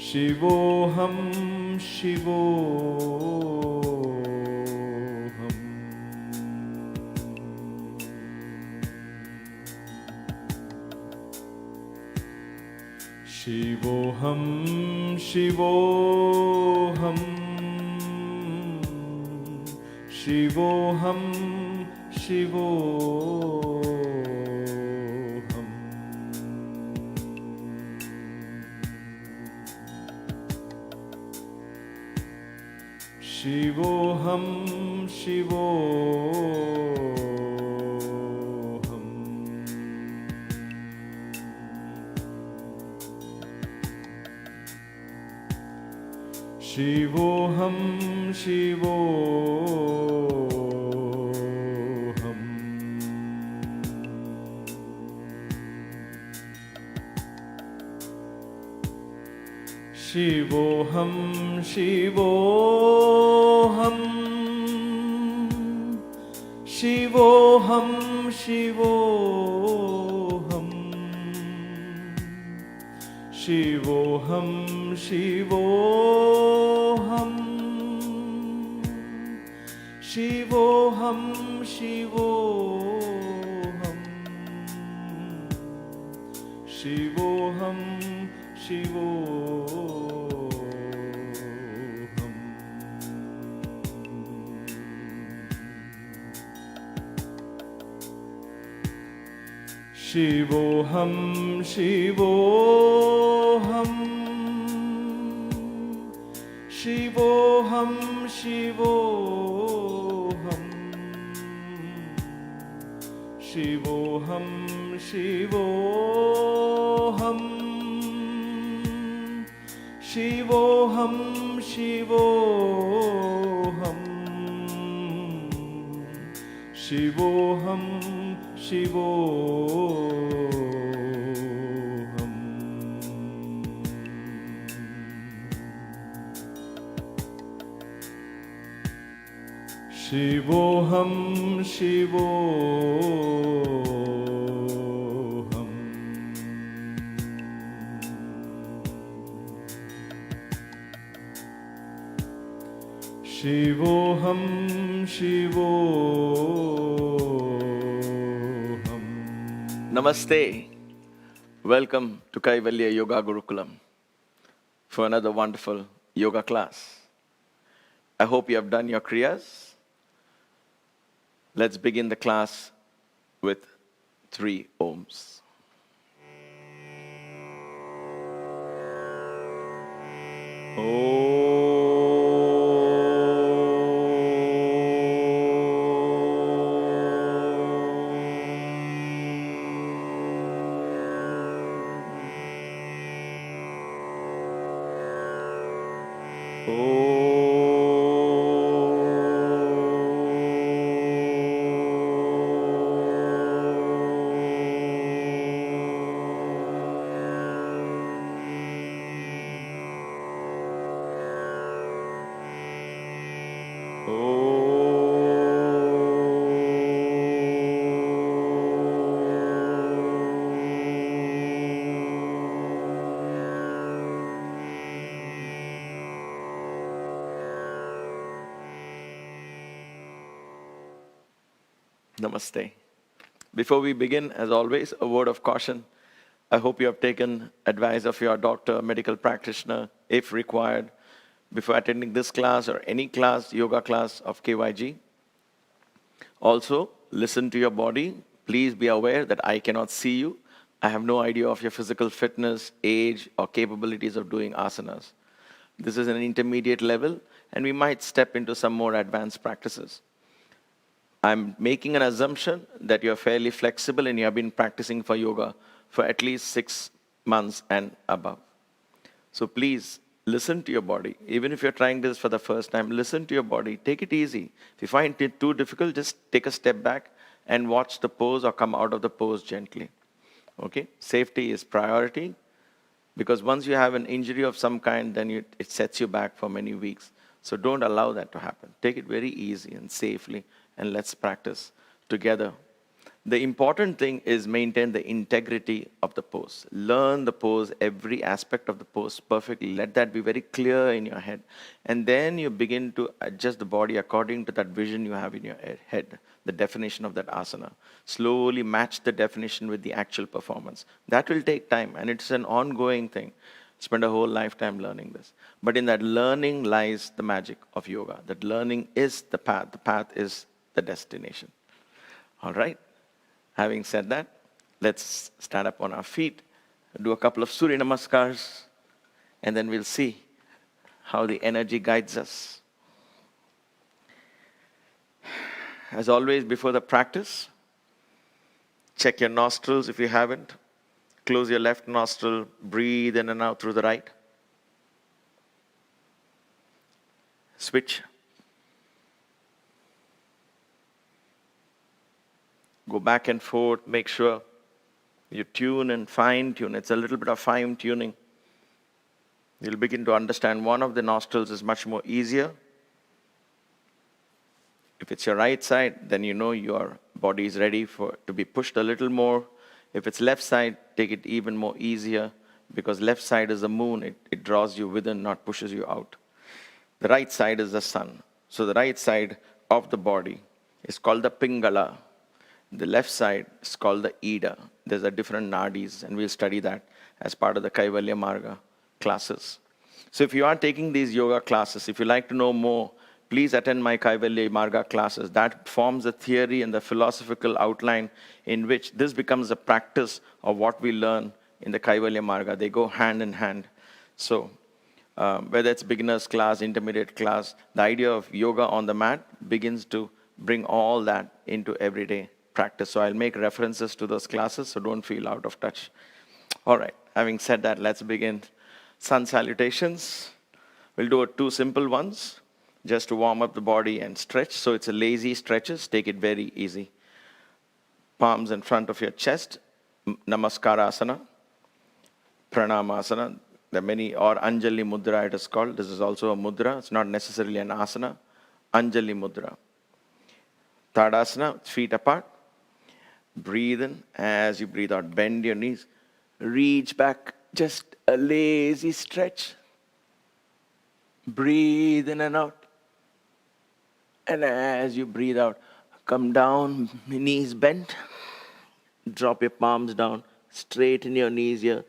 Shivoham, Shivoham. Shivoham, Shivoham. Shivoham, Shivoham. Shivoham, Shivoham. Shivoham, Shivoham. Shivoham, Shivoham. Shivoham, Shivoham. Shivoham, Shivoham. Shivoham, Shivoham. Shivoham, Shivoham. Shivoham, Shivoham. Shivoham, Shivoham. Shivoham, Shivoham. Shivoham, Shivoham. Shivoham, Shivoham. Shivoham, Shivoham. Shivoham, Shivoham. Namaste. Welcome to Kaivalya Yoga Gurukulam for another wonderful yoga class. I hope you have done your kriyas. Let's begin the class with 3 ohms. Namaste. Before we begin, as always, a word of caution. I hope you have taken advice of your doctor, medical practitioner, if required, before attending this class or any class, yoga class of KYG. Also, listen to your body. Please be aware that I cannot see you. I have no idea of your physical fitness, age, or capabilities of doing asanas. This is an intermediate level, and we might step into some more advanced practices. I'm making an assumption that you're fairly flexible and you have been practicing for yoga for at least 6 months and above. So please listen to your body. Even if you're trying this for the first time, listen to your body. Take it easy. If you find it too difficult, just take a step back and watch the pose or come out of the pose gently. Okay? Safety is priority, because once you have an injury of some kind, then it sets you back for many weeks. So don't allow that to happen. Take it very easy and safely, and let's practice together. The important thing is maintain the integrity of the pose. Learn the pose, every aspect of the pose perfectly. Let that be very clear in your head. And then you begin to adjust the body according to that vision you have in your head, the definition of that asana. Slowly match the definition with the actual performance. That will take time, and it's an ongoing thing. Spend a whole lifetime learning this. But in that learning lies the magic of yoga. That learning is the path is the destination. All right? Having said that, let's stand up on our feet, do a couple of Surya Namaskars, and then we'll see how the energy guides us. As always, before the practice, check your nostrils if you haven't. Close your left nostril, breathe in and out through the right. Switch. Go back and forth, make sure you tune and fine tune. It's a little bit of fine tuning. You'll begin to understand one of the nostrils is much more easier. If it's your right side, then you know your body is ready to be pushed a little more. If it's left side, take it even more easier, because left side is the moon. It draws you within, not pushes you out. The right side is the sun. So the right side of the body is called the Pingala. The left side is called the Ida. There's a different nadis, and we'll study that as part of the Kaivalya Marga classes. So if you are taking these yoga classes, if you like to know more, please attend my Kaivalya Marga classes. That forms the theory and the philosophical outline in which this becomes a practice of what we learn in the Kaivalya Marga. They go hand in hand. So whether it's beginner's class, intermediate class, the idea of yoga on the mat begins to bring all that into everyday practice. So I'll make references to those classes, so don't feel out of touch. All right, having said that, let's begin. Sun salutations. We'll do 2 simple ones, just to warm up the body and stretch. So it's a lazy stretches, take it very easy. Palms in front of your chest, Namaskarasana, Pranamasana. There are many, or Anjali Mudra it is called. This is also a mudra, it's not necessarily an asana. Anjali Mudra. Tadasana, feet apart. Breathe in. As you breathe out, bend your knees. Reach back, just a lazy stretch. Breathe in and out. And as you breathe out, come down, knees bent. Drop your palms down, straighten your knees here.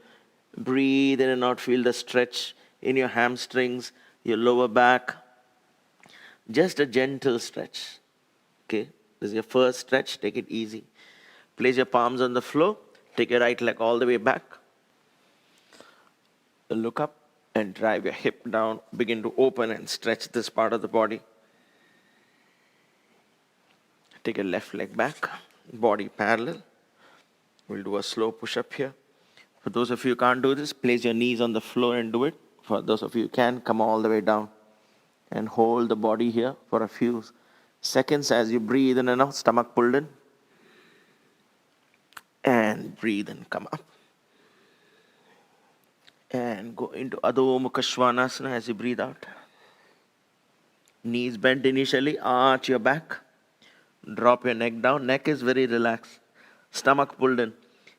Breathe in and out, feel the stretch in your hamstrings, your lower back. Just a gentle stretch. Okay, this is your first stretch, take it easy. Place your palms on the floor, take your right leg all the way back. Look up and drive your hip down. Begin to open and stretch this part of the body. Take your left leg back, body parallel. We'll do a slow push-up here. For those of you who can't do this, place your knees on the floor and do it. For those of you who can, come all the way down and hold the body here for a few seconds as you breathe in and out, stomach pulled in. And breathe and come up. And go into Adho Mukha Svanasana as you breathe out. Knees bent initially, arch your back. Drop your neck down. Neck is very relaxed. Stomach pulled in.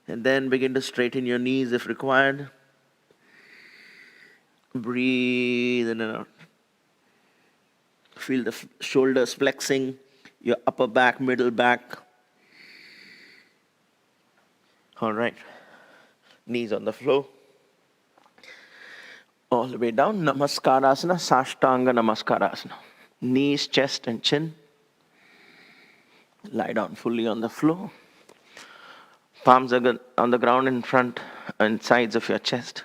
And then begin to straighten your knees if required. Breathe in and out. Feel the shoulders flexing, your upper back, middle back. All right. Knees on the floor. All the way down. Namaskarasana, Sashtanga Namaskarasana. Knees, chest and chin. Lie down fully on the floor. Palms are on the ground in front and sides of your chest.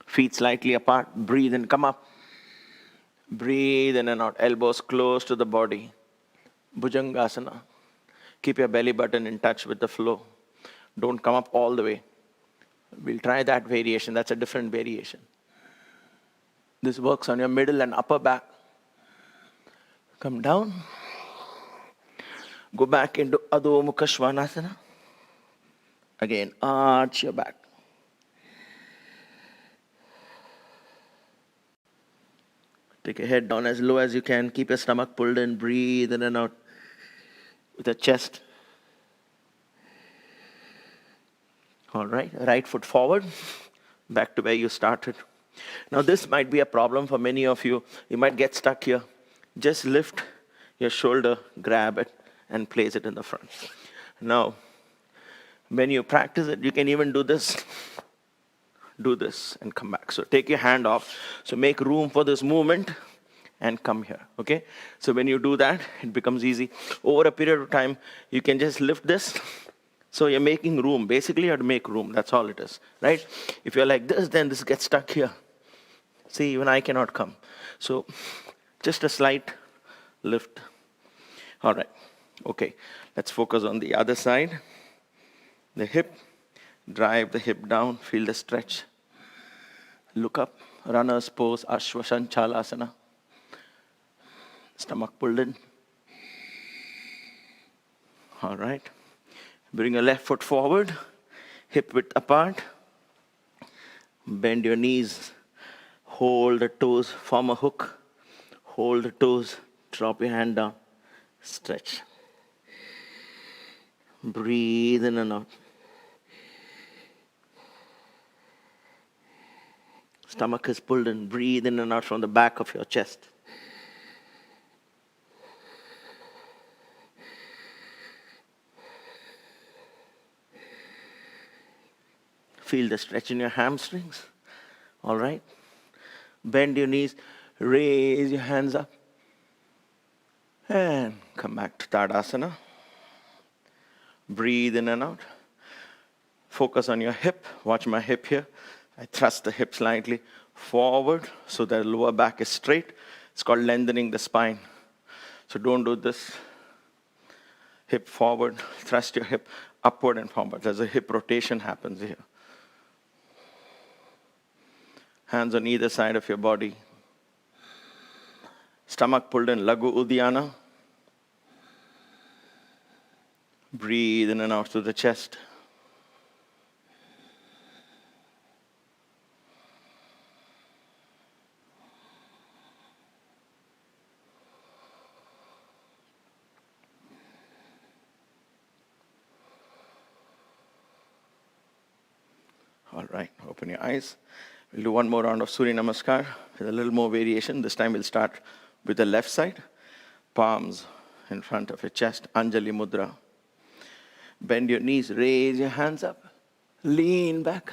Feet slightly apart. Breathe in, come up. Breathe in and out. Elbows close to the body. Bhujangasana. Keep your belly button in touch with the floor. Don't come up all the way. We'll try that variation. That's a different variation. This works on your middle and upper back. Come down. Go back into Adho Mukha Svanasana. Again, arch your back. Take your head down as low as you can. Keep your stomach pulled in. Breathe in and out with your chest. All right, right foot forward, back to where you started. Now this might be a problem for many of you. You might get stuck here. Just lift your shoulder, grab it, and place it in the front. Now, when you practice it, you can even do this, and come back. So take your hand off. So make room for this movement and come here, okay? So when you do that, it becomes easy. Over a period of time, you can just lift this. So you're making room. Basically, you have to make room. That's all it is, right? If you're like this, then this gets stuck here. See, even I cannot come. So just a slight lift. All right, okay. Let's focus on the other side. The hip, drive the hip down, feel the stretch. Look up, runner's pose, Ashwashanchalasana. Stomach pulled in. All right. Bring your left foot forward, hip width apart. Bend your knees, hold the toes, form a hook. Hold the toes, drop your hand down, stretch. Breathe in and out. Stomach is pulled in. Breathe in and out from the back of your chest. Feel the stretch in your hamstrings. All right. Bend your knees. Raise your hands up. And come back to Tadasana. Breathe in and out. Focus on your hip. Watch my hip here. I thrust the hip slightly forward so the lower back is straight. It's called lengthening the spine. So don't do this. Hip forward, thrust your hip upward and forward. There's a hip rotation happens here. Hands on either side of your body. Stomach pulled in, Lagu Uddiyana. Breathe in and out through the chest. All right, open your eyes. We'll do one more round of Surya Namaskar with a little more variation. This time we'll start with the left side. Palms in front of your chest, Anjali Mudra. Bend your knees, raise your hands up. Lean back.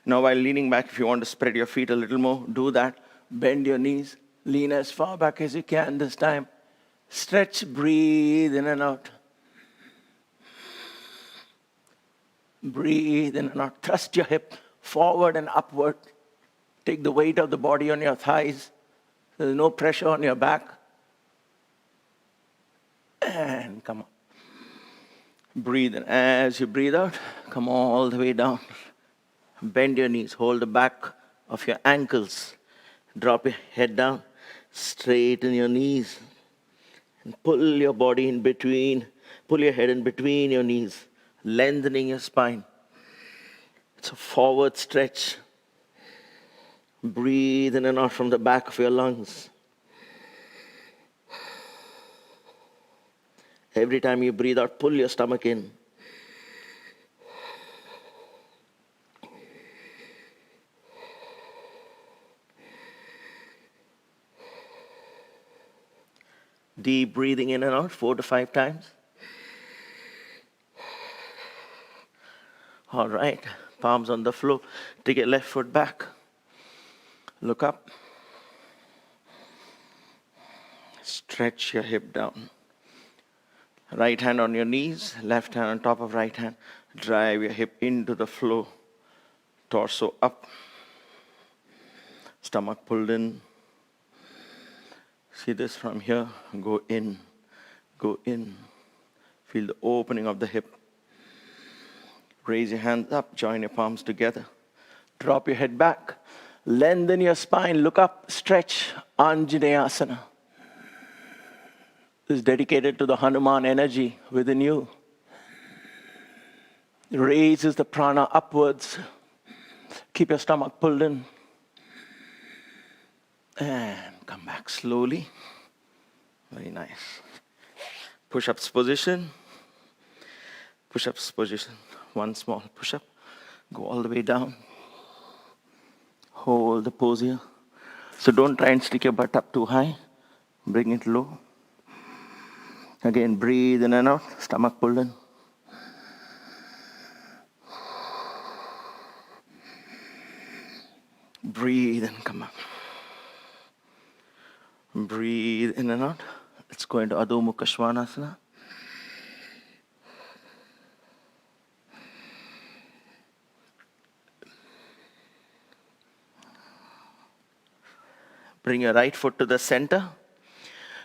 Now while leaning back, if you want to spread your feet a little more, do that. Bend your knees, lean as far back as you can this time. Stretch, breathe in and out. Breathe in and out. Thrust your hip forward and upward. Take the weight of the body on your thighs. There's no pressure on your back. And come on. Breathe in. As you breathe out, come all the way down. Bend your knees. Hold the back of your ankles. Drop your head down. Straighten your knees. And pull your body in between. Pull your head in between your knees. Lengthening your spine. It's a forward stretch. Breathe in and out from the back of your lungs. Every time you breathe out, pull your stomach in. Deep breathing in and out 4 to 5 times. All right, palms on the floor. Take your left foot back. Look up. Stretch your hip down. Right hand on your knees, left hand on top of right hand. Drive your hip into the floor. Torso up. Stomach pulled in. See this from here. Go in. Go in. Feel the opening of the hip. Raise your hands up. Join your palms together. Drop your head back. Lengthen your spine. Look up. Stretch. Anjaneyasana. This is dedicated to the Hanuman energy within you. It raises the prana upwards. Keep your stomach pulled in. And come back slowly. Very nice. Push-ups position. Push-ups position. One small push-up. Go all the way down. Hold the pose here. So don't try and stick your butt up too high. Bring it low. Again, breathe in and out. Stomach pulled in. Breathe and come up. Breathe in and out. Let's go into Adho Mukha Svanasana. Bring your right foot to the center.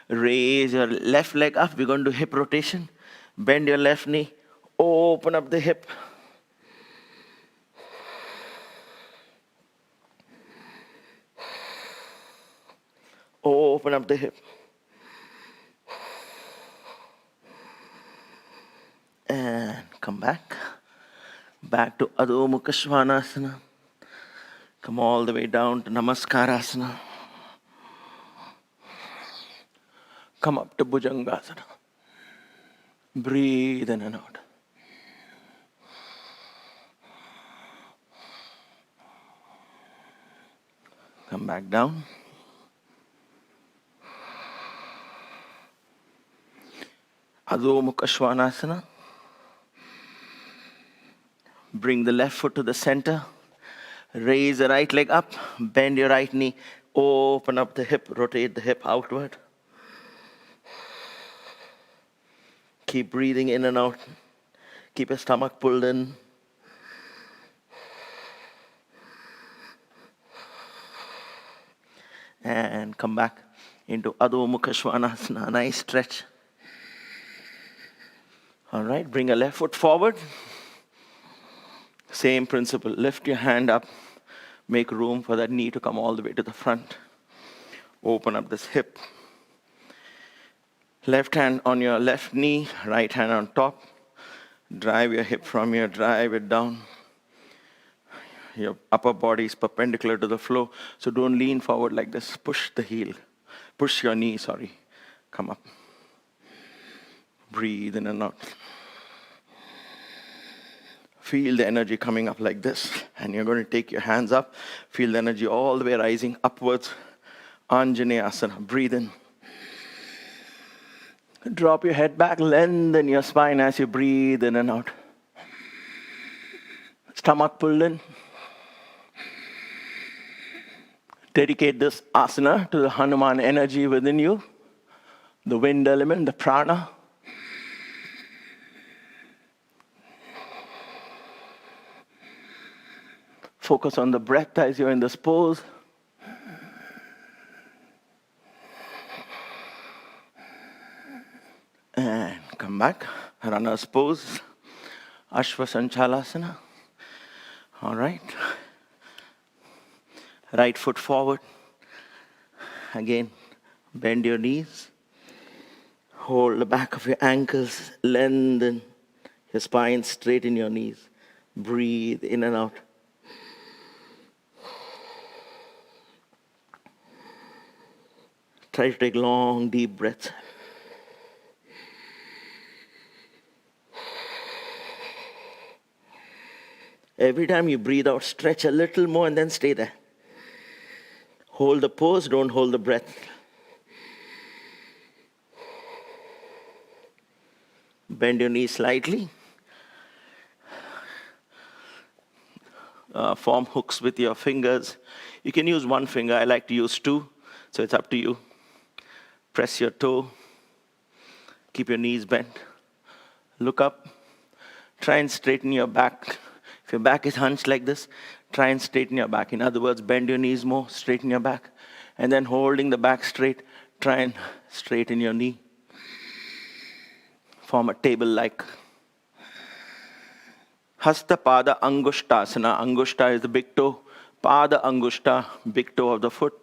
Raise your left leg up. We're going to do hip rotation. Bend your left knee. Open up the hip. Open up the hip. And come back. Back to Adho Mukha Svanasana. Come all the way down to Namaskarasana. Come up to Bhujangasana. Breathe in and out. Come back down. Adho Mukha Svanasana. Bring the left foot to the center. Raise the right leg up. Bend your right knee. Open up the hip. Rotate the hip outward. Keep breathing in and out. Keep your stomach pulled in. And come back into Adho Mukha Svanasana. Nice stretch. All right, bring your left foot forward. Same principle. Lift your hand up. Make room for that knee to come all the way to the front. Open up this hip. Left hand on your left knee, right hand on top. Drive your hip from here, drive it down. Your upper body is perpendicular to the floor, so don't lean forward like this. Push the heel. Push your knee, sorry. Come up. Breathe in and out. Feel the energy coming up like this. And you're going to take your hands up. Feel the energy all the way rising upwards. Anjaneyasana. Breathe in. Drop your head back. Lengthen your spine as you breathe in and out. Stomach pulled in. Dedicate this asana to the Hanuman energy within you. The wind element, the prana. Focus on the breath as you're in this pose. And come back. Runner's pose. Ashwa Sanchalasana. All right. Right foot forward. Again, bend your knees. Hold the back of your ankles. Lengthen your spine, straighten your knees. Breathe in and out. Try to take long, deep breaths. Every time you breathe out, stretch a little more and then stay there. Hold the pose, don't hold the breath. Bend your knees slightly. Form hooks with your fingers. You can use one finger. I like to use two, so it's up to you. Press your toe. Keep your knees bent. Look up. Try and straighten your back. If your back is hunched like this, try and straighten your back. In other words, bend your knees more, straighten your back. And then holding the back straight, try and straighten your knee. Form a table-like. Hasta Pada Angushtasana. Angushta is the big toe. Pada Angushta, big toe of the foot.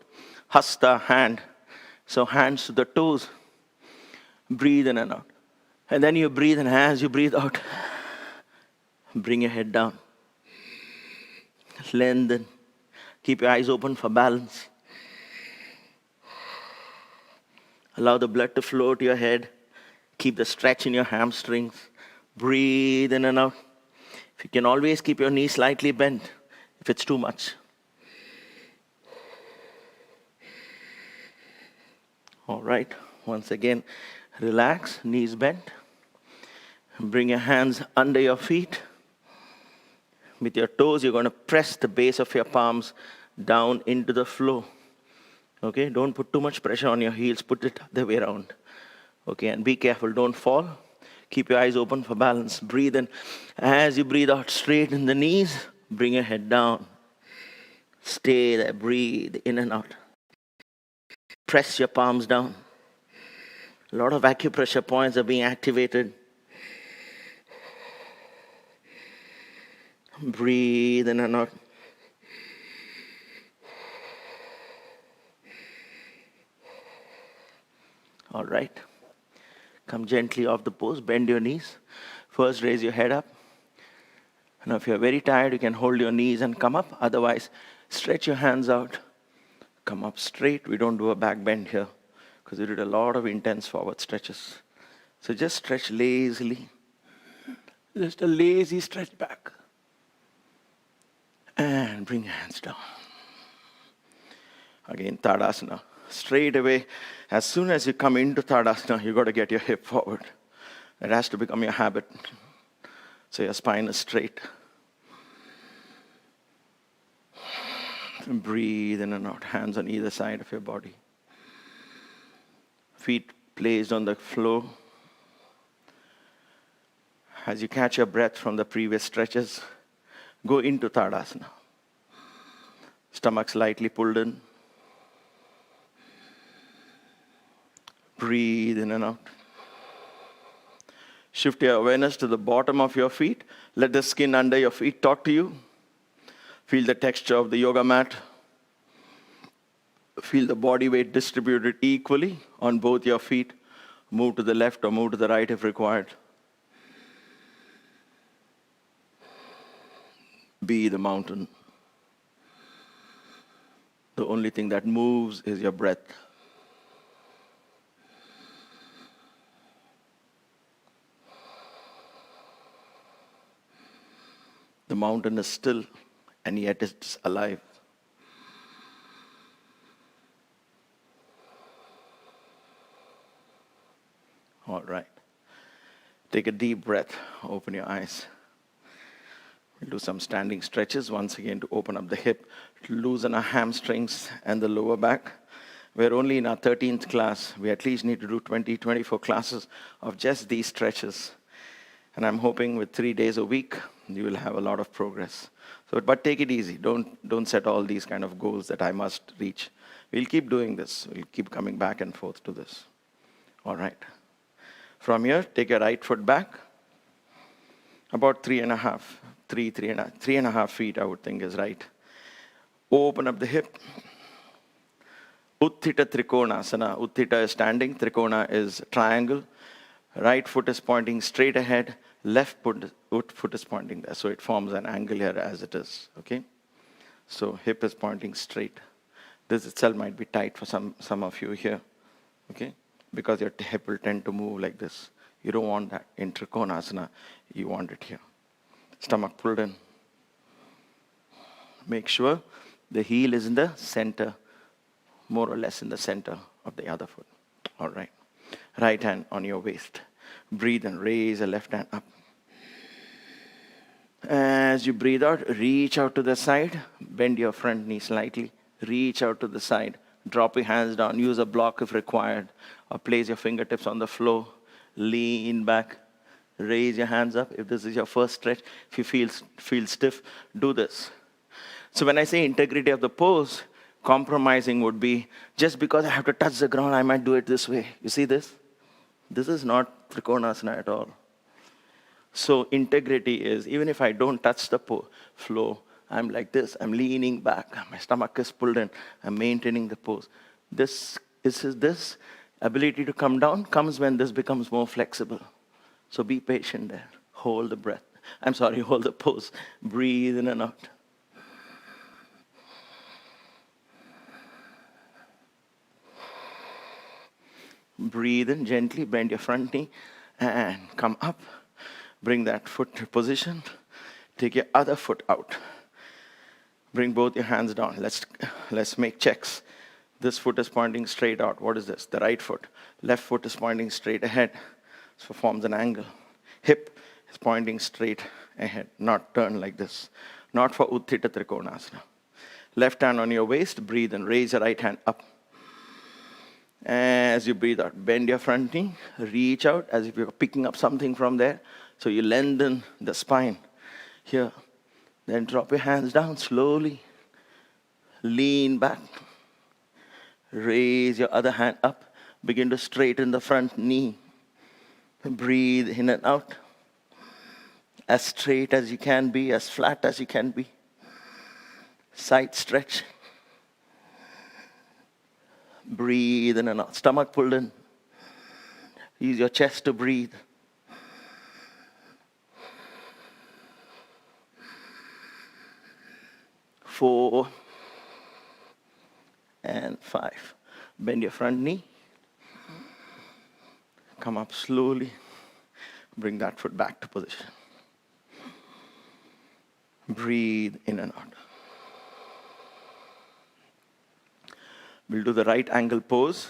Hasta, hand. So hands to the toes. Breathe in and out. And then you breathe in as you breathe out. Bring your head down. Lengthen. Keep your eyes open for balance. Allow the blood to flow to your head. Keep the stretch in your hamstrings. Breathe in and out. If you can always keep your knee slightly bent if it's too much. All right, once again, relax, knees bent. Bring your hands under your feet. With your toes, you're going to press the base of your palms down into the floor. Okay, don't put too much pressure on your heels, put it the way around. Okay, and be careful, don't fall. Keep your eyes open for balance. Breathe in. As you breathe out, straighten the knees, bring your head down. Stay there, breathe in and out. Press your palms down. A lot of acupressure points are being activated. Breathe in and out. All right. Come gently off the pose, bend your knees. First, raise your head up. Now, if you're very tired, you can hold your knees and come up. Otherwise, stretch your hands out. Come up straight. We don't do a back bend here because we did a lot of intense forward stretches. So just stretch lazily. Just a lazy stretch back. And bring your hands down. Again, Tadasana. Straight away, as soon as you come into Tadasana, you've got to get your hip forward. It has to become your habit. So your spine is straight. And breathe in and out. Hands on either side of your body. Feet placed on the floor. As you catch your breath from the previous stretches, go into Tadasana. Stomach slightly pulled in. Breathe in and out. Shift your awareness to the bottom of your feet. Let the skin under your feet talk to you. Feel the texture of the yoga mat. Feel the body weight distributed equally on both your feet. Move to the left or move to the right if required. Be the mountain. The only thing that moves is your breath. The mountain is still, and yet it's alive. All right. Take a deep breath. Open your eyes. We'll do some standing stretches once again to open up the hip, to loosen our hamstrings and the lower back. We're only in our 13th class. We at least need to do 20, 24 classes of just these stretches. And I'm hoping with 3 days a week, you will have a lot of progress. So, but take it easy. Don't set all these kind of goals that I must reach. We'll keep doing this. We'll keep coming back and forth to this. All right. From here, take your right foot back. About 3.5 feet, I would think is right. Open up the hip. Utthita Trikonasana. Utthita is standing. Trikona is triangle. Right foot is pointing straight ahead. Left foot is pointing there. So it forms an angle here as it is. Okay? So hip is pointing straight. This itself might be tight for some of you here. Okay? Because your hip will tend to move like this. You don't want that. In Trikonasana, you want it here. Stomach pulled in. Make sure the heel is in the center, more or less in the center of the other foot. All right. Right hand on your waist. Breathe and raise the left hand up. As you breathe out, reach out to the side. Bend your front knee slightly. Reach out to the side. Drop your hands down. Use a block if required. Or place your fingertips on the floor. Lean back. Raise your hands up. If this is your first stretch, if you feel stiff, do this. So when I say integrity of the pose, compromising would be, just because I have to touch the ground, I might do it this way. You see this? This is not Trikonasana at all. So integrity is, even if I don't touch the floor, I'm like this. I'm leaning back. My stomach is pulled in. I'm maintaining the pose. This ability to come down comes when this becomes more flexible. So be patient there. Hold the breath. Hold the pose. Breathe in and out. Breathe in gently, bend your front knee, and come up. Bring that foot to position. Take your other foot out. Bring both your hands down. Let's make checks. This foot is pointing straight out. What is this? The right foot. Left foot is pointing straight ahead. So forms an angle. Hip is pointing straight ahead, not turn like this. Not for Utthita Trikonasana. Left hand on your waist, breathe and raise your right hand up. As you breathe out, bend your front knee, reach out as if you're picking up something from there. So you lengthen the spine here. Then drop your hands down slowly. Lean back. Raise your other hand up. Begin to straighten the front knee. Breathe in and out. As straight as you can be, as flat as you can be. Side stretch. Breathe in and out. Stomach pulled in. Use your chest to breathe. Four and five. Bend your front knee. Come up slowly. Bring that foot back to position. Breathe in and out. We'll do the right angle pose.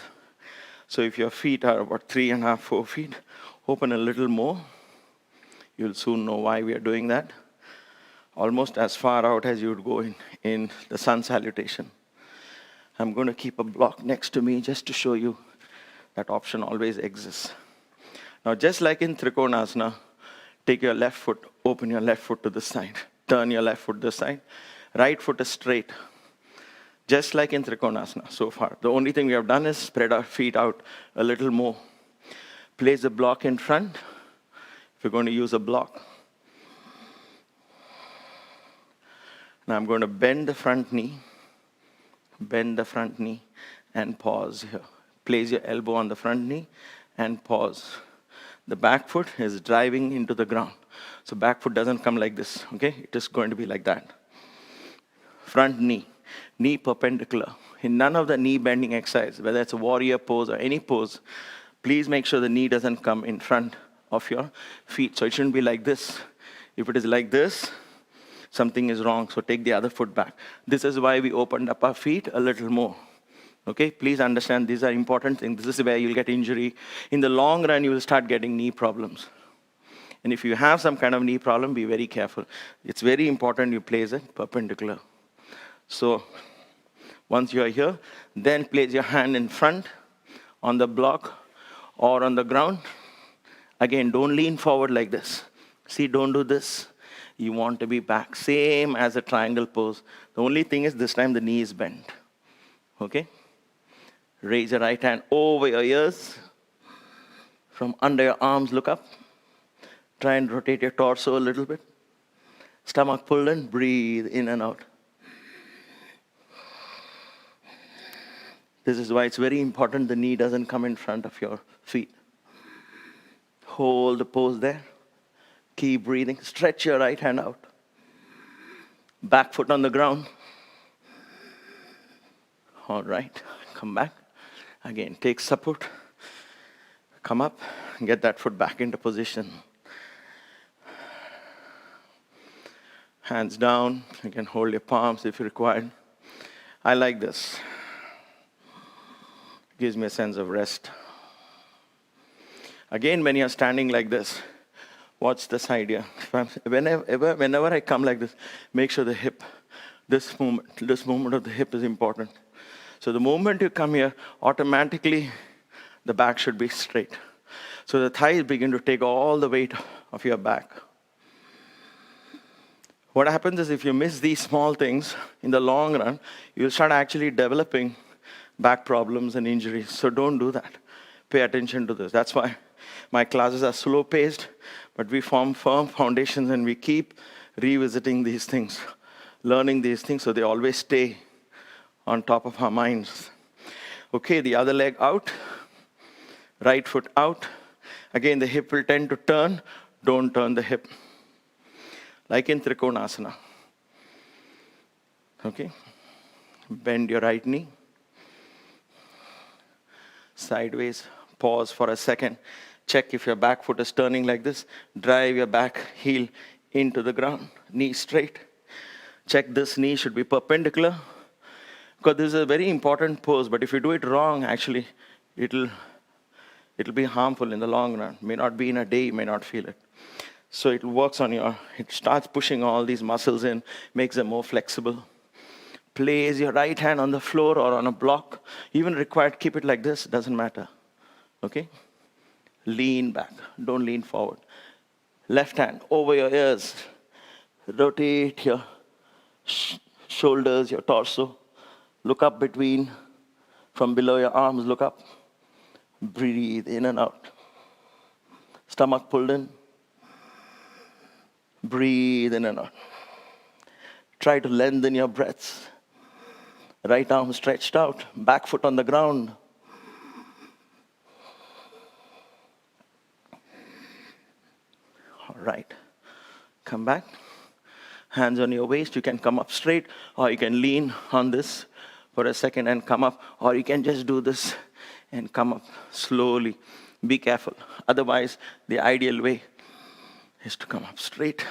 So if your feet are about 3.5, 4 feet, open a little more. You'll soon know why we are doing that. Almost as far out as you would go in the sun salutation. I'm going to keep a block next to me just to show you that option always exists. Now, just like in Trikonasana, take your left foot, open your left foot to the side. Turn your left foot to the side. Right foot is straight. Just like in Trikonasana so far. The only thing we have done is spread our feet out a little more. Place a block in front. If you're going to use a block. Now I'm going to bend the front knee. Bend the front knee and pause here. Place your elbow on the front knee and pause. The back foot is driving into the ground. So back foot doesn't come like this, okay? It is going to be like that. Front knee, knee perpendicular. In none of the knee bending exercise, whether it's a warrior pose or any pose, please make sure the knee doesn't come in front of your feet. So it shouldn't be like this. If it is like this, something is wrong, so take the other foot back. This is why we opened up our feet a little more. Okay, please understand these are important things. This is where you'll get injury. In the long run, you will start getting knee problems. And if you have some kind of knee problem, be very careful. It's very important you place it perpendicular. So once you are here, then place your hand in front on the block or on the ground. Again, don't lean forward like this. See, don't do this. You want to be back. Same as a triangle pose. The only thing is this time the knee is bent. Okay? Raise your right hand over your ears. From under your arms, look up. Try and rotate your torso a little bit. Stomach pulled in, breathe in and out. This is why it's very important the knee doesn't come in front of your feet. Hold the pose there. Keep breathing. Stretch your right hand out. Back foot on the ground. All right. Come back. Again, take support. Come up. Get that foot back into position. Hands down. You can hold your palms if required. I like this. Gives me a sense of rest. Again, when you're standing like this, watch this idea. Whenever I come like this, make sure the hip, this movement of the hip is important. So the moment you come here, automatically the back should be straight. So the thighs begin to take all the weight of your back. What happens is if you miss these small things, in the long run, you'll start actually developing back problems and injuries. So don't do that. Pay attention to this. That's why my classes are slow-paced, but we form firm foundations and we keep revisiting these things, learning these things so they always stay on top of our minds. Okay, the other leg out, right foot out. Again, the hip will tend to turn. Don't turn the hip. Like in Trikonasana. Okay, bend your right knee. Sideways, pause for a second. Check if your back foot is turning like this. Drive your back heel into the ground, knee straight. Check this knee should be perpendicular, because this is a very important pose, but if you do it wrong, actually, it'll be harmful in the long run. May not be in a day, you may not feel it. So it works on it starts pushing all these muscles in, makes them more flexible. Place your right hand on the floor or on a block. Even required, keep it like this, doesn't matter. Okay? Lean back, don't lean forward. Left hand over your ears. Rotate your shoulders, your torso. Look up from below your arms, look up. Breathe in and out. Stomach pulled in. Breathe in and out. Try to lengthen your breaths. Right arm stretched out, back foot on the ground. All right. Come back. Hands on your waist. You can come up straight, or you can lean on this for a second and come up, or you can just do this and come up slowly. Be careful. Otherwise, the ideal way is to come up straight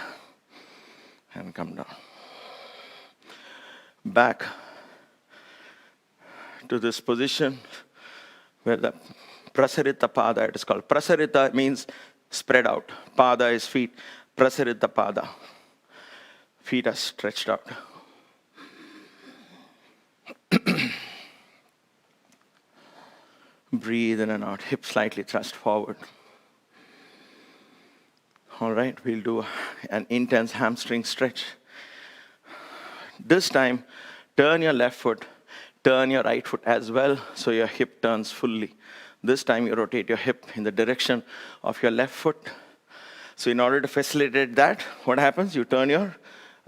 and come down. Back to this position where the prasarita pada, it is called. Prasarita means spread out. Pada is feet. Prasarita pada. Feet are stretched out. Breathe in and out. Hips slightly thrust forward. All right, we'll do an intense hamstring stretch. This time, turn your left foot, turn your right foot as well, so your hip turns fully. This time, you rotate your hip in the direction of your left foot. So in order to facilitate that, what happens? You turn your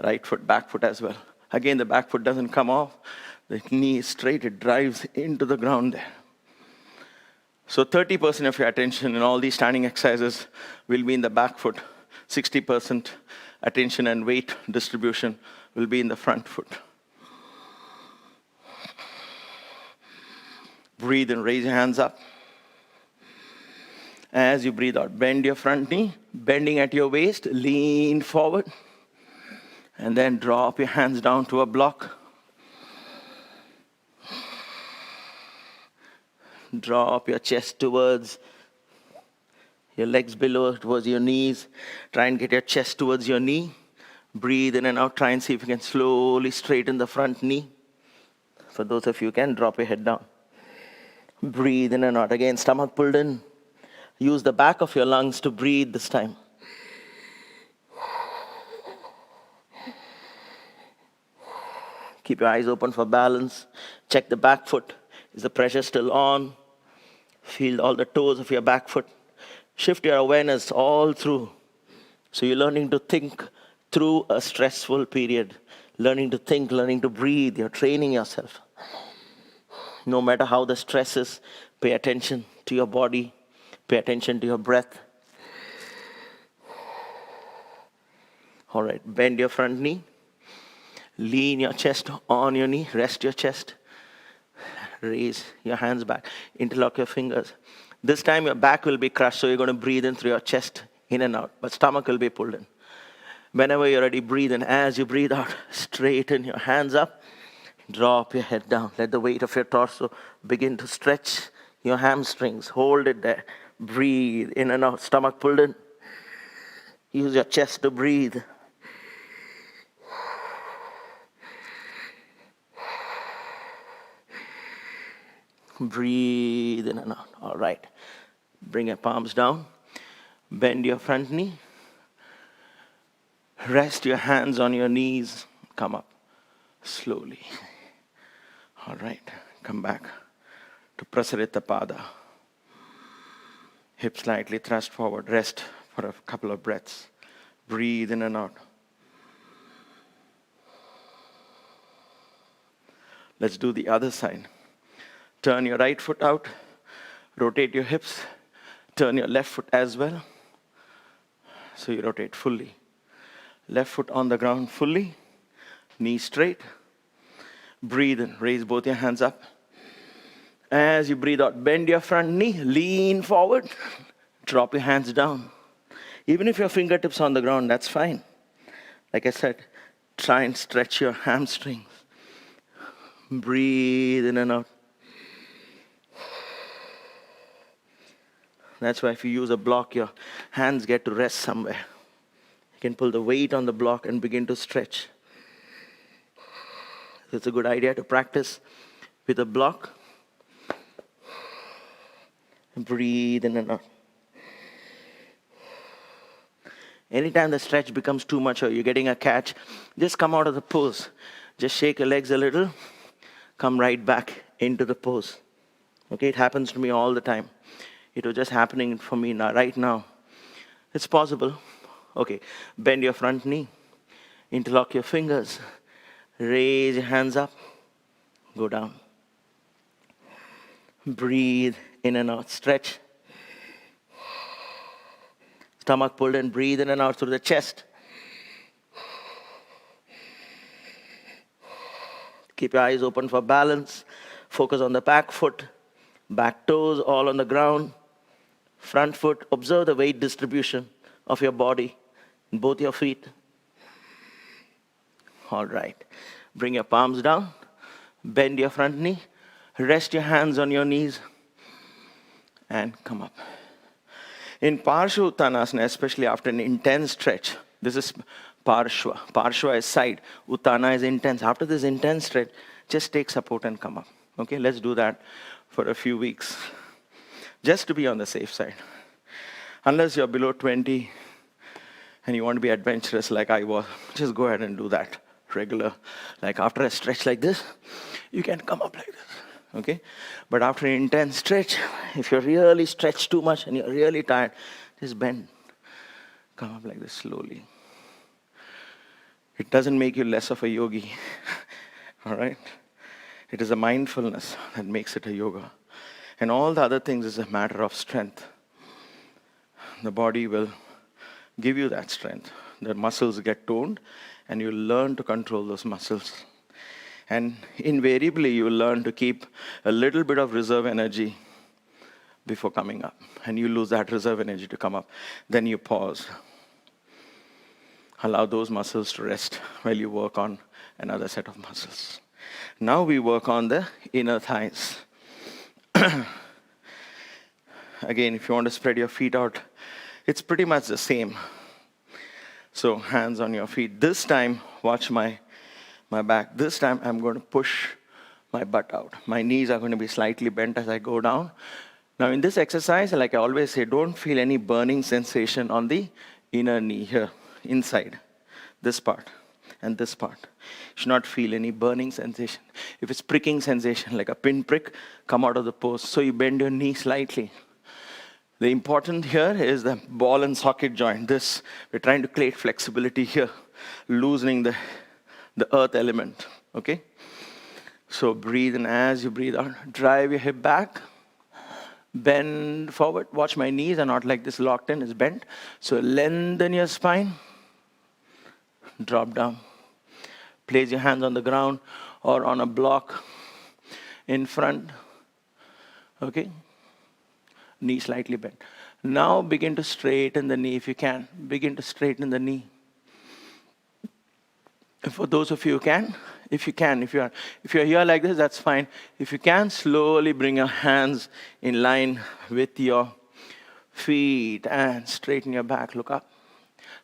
right foot, back foot as well. Again, the back foot doesn't come off. The knee is straight, it drives into the ground there. So 30% of your attention in all these standing exercises will be in the back foot. 60% attention and weight distribution will be in the front foot. Breathe and raise your hands up. As you breathe out, bend your front knee, bending at your waist, lean forward, and then drop your hands down to a block. Drop your chest towards your legs below, towards your knees. Try and get your chest towards your knee. Breathe in and out. Try and see if you can slowly straighten the front knee. For those of you who can, drop your head down. Breathe in and out. Again, stomach pulled in. Use the back of your lungs to breathe this time. Keep your eyes open for balance. Check the back foot. Is the pressure still on? Feel all the toes of your back foot. Shift your awareness all through. So you're learning to think through a stressful period. Learning to think, learning to breathe. You're training yourself. No matter how the stress is, pay attention to your body. Pay attention to your breath. All right, bend your front knee. Lean your chest on your knee. Rest your chest. Raise your hands back. Interlock your fingers. This time your back will be crushed, so you're going to breathe in through your chest, in and out. But stomach will be pulled in. Whenever you're ready, breathe in. As you breathe out, straighten your hands up. Drop your head down. Let the weight of your torso begin to stretch your hamstrings. Hold it there. Breathe in and out. Stomach pulled in. Use your chest to breathe. Breathe in and out. All right. Bring your palms down. Bend your front knee. Rest your hands on your knees. Come up slowly. All right. Come back to Prasarita Pada. Hips slightly thrust forward. Rest for a couple of breaths. Breathe in and out. Let's do the other side. Turn your right foot out. Rotate your hips. Turn your left foot as well. So you rotate fully. Left foot on the ground fully. Knee straight. Breathe in. Raise both your hands up. As you breathe out, bend your front knee. Lean forward. Drop your hands down. Even if your fingertips on the ground, that's fine. Like I said, try and stretch your hamstrings. Breathe in and out. That's why if you use a block, your hands get to rest somewhere. You can pull the weight on the block and begin to stretch. It's a good idea to practice with a block. Breathe in and out. Anytime the stretch becomes too much or you're getting a catch, just come out of the pose. Just shake your legs a little, come right back into the pose. Okay, it happens to me all the time. It was just happening for me now, right now. It's possible. Okay, bend your front knee, interlock your fingers, raise your hands up, go down. Breathe in and out, stretch. Stomach pulled in, breathe in and out through the chest. Keep your eyes open for balance. Focus on the back foot, back toes all on the ground. Front foot, observe the weight distribution of your body in both your feet. All right. Bring your palms down. Bend your front knee. Rest your hands on your knees. And come up. In Parshva Uttanasana, especially after an intense stretch, this is Parshva. Parshva is side. Uttana is intense. After this intense stretch, just take support and come up. Okay, let's do that for a few weeks. Just to be on the safe side. Unless you're below 20 and you want to be adventurous like I was, just go ahead and do that regular. Like after a stretch like this, you can come up like this. Okay? But after an intense stretch, if you're really stretched too much and you're really tired, just bend. Come up like this slowly. It doesn't make you less of a yogi. All right? It is a mindfulness that makes it a yoga. And all the other things is a matter of strength. The body will give you that strength. The muscles get toned and you learn to control those muscles. And invariably, you will learn to keep a little bit of reserve energy before coming up. And you lose that reserve energy to come up. Then you pause. Allow those muscles to rest while you work on another set of muscles. Now we work on the inner thighs. Again, if you want to spread your feet out, it's pretty much the same. So hands on your feet. This time, watch my back. This time, I'm going to push my butt out. My knees are going to be slightly bent as I go down. Now, in this exercise, like I always say, don't feel any burning sensation on the inner knee here, inside, this part and this part. You should not feel any burning sensation. If it's pricking sensation, like a pin prick, come out of the pose. So you bend your knee slightly. The important here is the ball and socket joint. This, we're trying to create flexibility here, loosening the earth element, okay? So breathe in as you breathe out. Drive your hip back. Bend forward. Watch my knees are not like this locked in, it's bent. So lengthen your spine. Drop down. Place your hands on the ground or on a block in front. Okay? Knee slightly bent. Now begin to straighten the knee if you can. Begin to straighten the knee. For those of you who can, if you're here like this, that's fine. If you can, slowly bring your hands in line with your feet and straighten your back. Look up.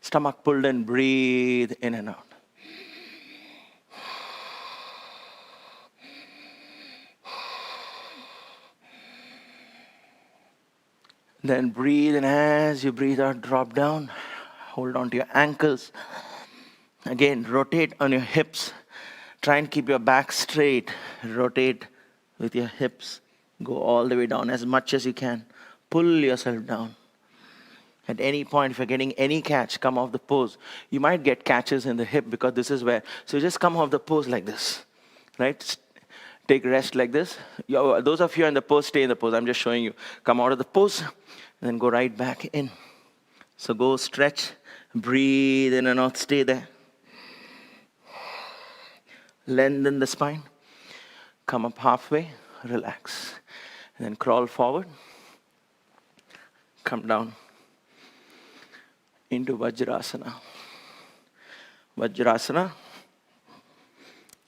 Stomach pulled in, breathe in and out. Then breathe in as you breathe out, drop down. Hold on to your ankles. Again, rotate on your hips. Try and keep your back straight. Rotate with your hips. Go all the way down as much as you can. Pull yourself down. At any point, if you're getting any catch, come off the pose. You might get catches in the hip because this is where. So just come off the pose like this. Right? Take rest like this. Those of you in the pose, stay in the pose. I'm just showing you. Come out of the pose and then go right back in. So go stretch. Breathe in and out. Stay there. Lengthen the spine. Come up halfway. Relax. And then crawl forward. Come down into Vajrasana. Vajrasana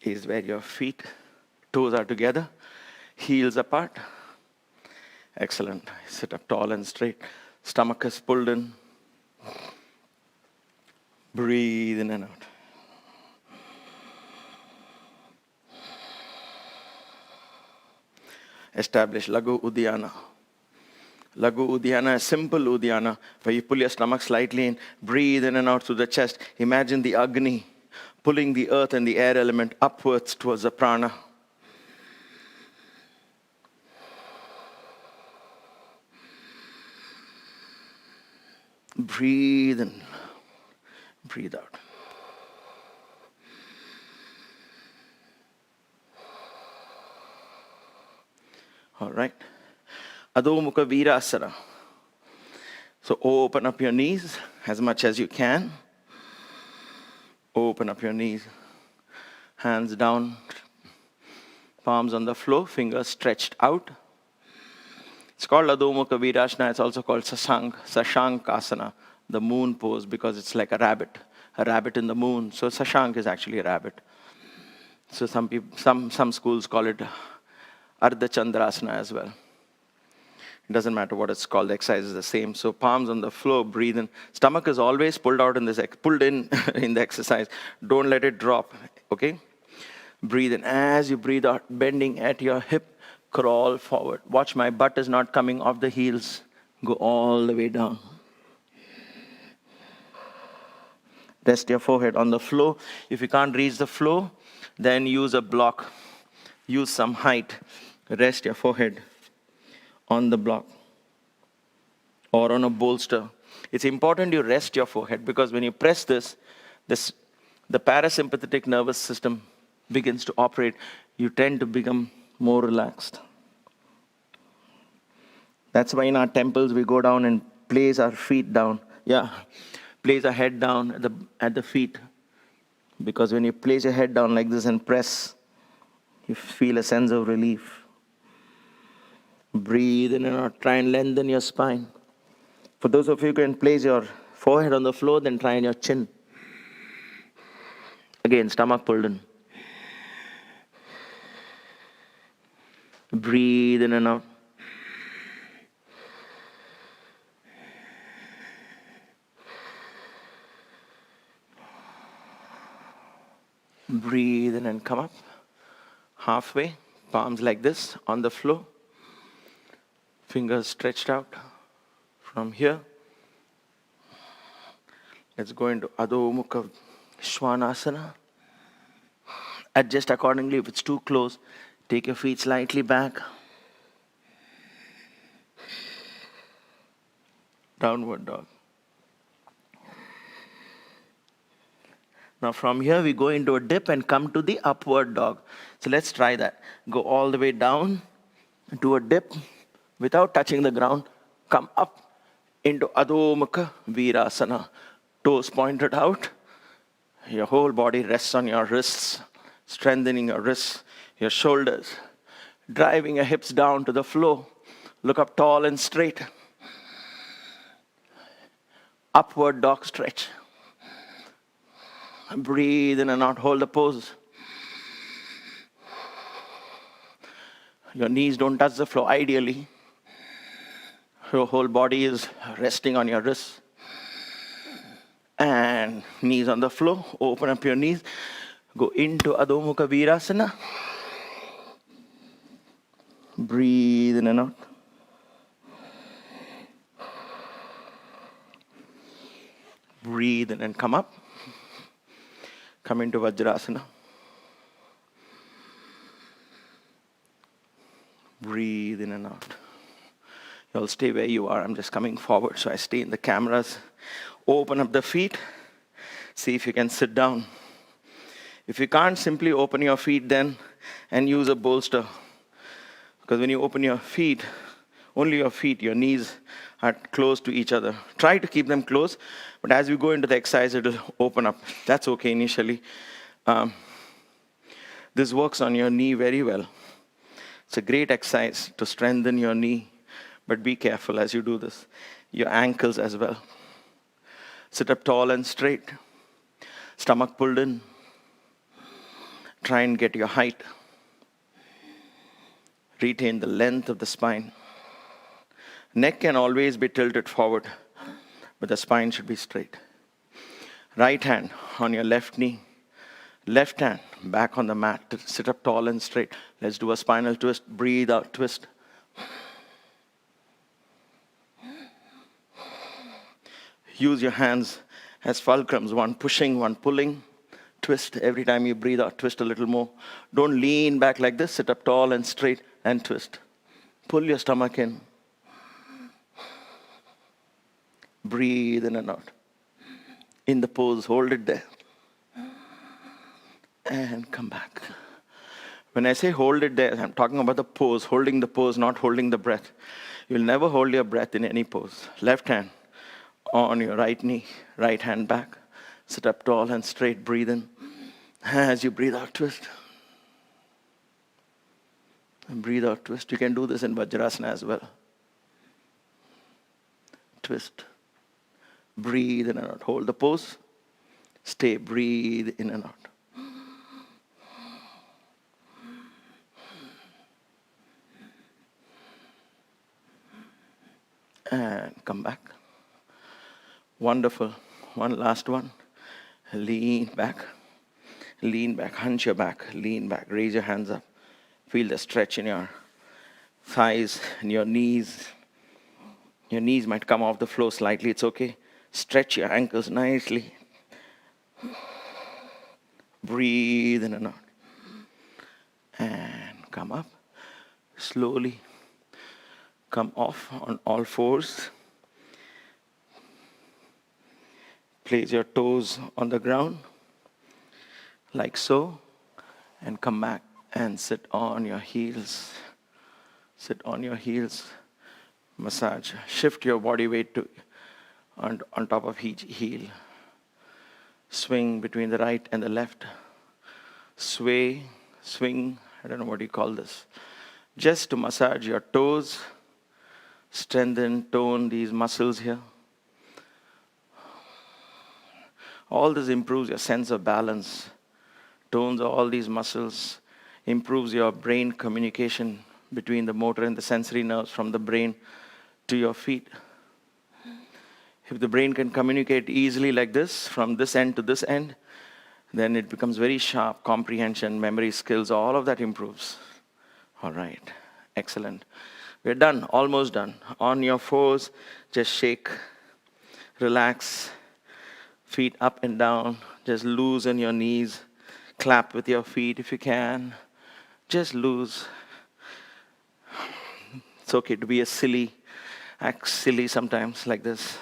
is where your feet, toes are together, heels apart. Excellent. Sit up tall and straight. Stomach is pulled in. Breathe in and out. Establish Lagu Uddiyana. Lagu Uddiyana is simple Uddiyana, where you pull your stomach slightly in, breathe in and out through the chest. Imagine the Agni pulling the earth and the air element upwards towards the prana. Breathe in, breathe out. All right. Adho Mukha Virasana. So open up your knees as much as you can. Open up your knees. Hands down. Palms on the floor. Fingers stretched out. It's called Adho Mukha Virasana. It's also called Sashankasana, the moon pose, because it's like a rabbit in the moon. So Sashank is actually a rabbit. So some schools call it Ardha Chandrasana as well. It doesn't matter what it's called, the exercise is the same. So palms on the floor, breathe in. Stomach is always pulled in in the exercise. Don't let it drop, okay? Breathe in. As you breathe out, bending at your hip, crawl forward. Watch, my butt is not coming off the heels. Go all the way down. Rest your forehead on the floor. If you can't reach the floor, then use a block. Use some height. Rest your forehead on the block or on a bolster. It's important you rest your forehead, because when you press this, the parasympathetic nervous system begins to operate. You tend to become more relaxed. That's why in our temples we go down and place our feet down. Yeah, place our head down at the feet. Because when you place your head down like this and press, you feel a sense of relief. Breathe in and out. Try and lengthen your spine. For those of you who can place your forehead on the floor, then try on your chin. Again, stomach pulled in. Breathe in and out. Breathe in and come up. Halfway, palms like this on the floor. Fingers stretched out. From here, let's go into Adho Mukha Svanasana. Adjust accordingly. If it's too close, take your feet slightly back. Downward dog. Now from here we go into a dip and come to the upward dog. So let's try that. Go all the way down, do a dip without touching the ground. Come up into Adho Mukha Virasana. Toes pointed out. Your whole body rests on your wrists, strengthening your wrists, your shoulders, driving your hips down to the floor. Look up tall and straight. Upward dog stretch. Breathe in and out, hold the pose. Your knees don't touch the floor, ideally. Your whole body is resting on your wrists. And knees on the floor, open up your knees. Go into Adho Mukha Virasana. Breathe in and out. Breathe in and come up. Come into Vajrasana. Breathe in and out. You'll stay where you are. I'm just coming forward, so I stay in the cameras. Open up the feet. See if you can sit down. If you can't, simply open your feet then and use a bolster. Because when you open your feet, only your feet, your knees are close to each other. Try to keep them close, but as we go into the exercise, it will open up. That's okay initially. This works on your knee very well. It's a great exercise to strengthen your knee, but be careful as you do this. Your ankles as well. Sit up tall and straight. Stomach pulled in. Try and get your height. Retain the length of the spine. Neck can always be tilted forward, but the spine should be straight. Right hand on your left knee. Left hand back on the mat. Sit up tall and straight. Let's do a spinal twist. Breathe out, twist. Use your hands as fulcrums. One pushing, one pulling. Twist. Every time you breathe out, twist a little more. Don't lean back like this. Sit up tall and straight and twist. Pull your stomach in. Breathe in and out. In the pose, hold it there. And come back. When I say hold it there, I'm talking about the pose, holding the pose, not holding the breath. You'll never hold your breath in any pose. Left hand on your right knee, right hand back. Sit up tall and straight, breathe in. As you breathe out, twist. And breathe out, twist. You can do this in Vajrasana as well. Twist. Breathe in and out. Hold the pose. Stay, breathe in and out. And come back. Wonderful. One last one. Lean back. Lean back. Hunch your back. Lean back. Raise your hands up. Feel the stretch in your thighs and your knees. Your knees might come off the floor slightly. It's okay. Stretch your ankles nicely. Breathe in and out. And come up. Slowly come off on all fours. Place your toes on the ground, like so, and come back and sit on your heels. Sit on your heels. Massage. Shift your body weight to on top of each heel. Swing between the right and the left. Sway, swing, I don't know what you call this. Just to massage your toes. Strengthen, tone these muscles here. All this improves your sense of balance, tones all these muscles, improves your brain communication between the motor and the sensory nerves from the brain to your feet. If the brain can communicate easily like this, from this end to this end, then it becomes very sharp. Comprehension, memory skills, all of that improves. All right, excellent. We're done, almost done. On your fours, just shake, relax. Feet up and down. Just loosen your knees. Clap with your feet if you can. Just loose. It's okay to be act silly sometimes like this.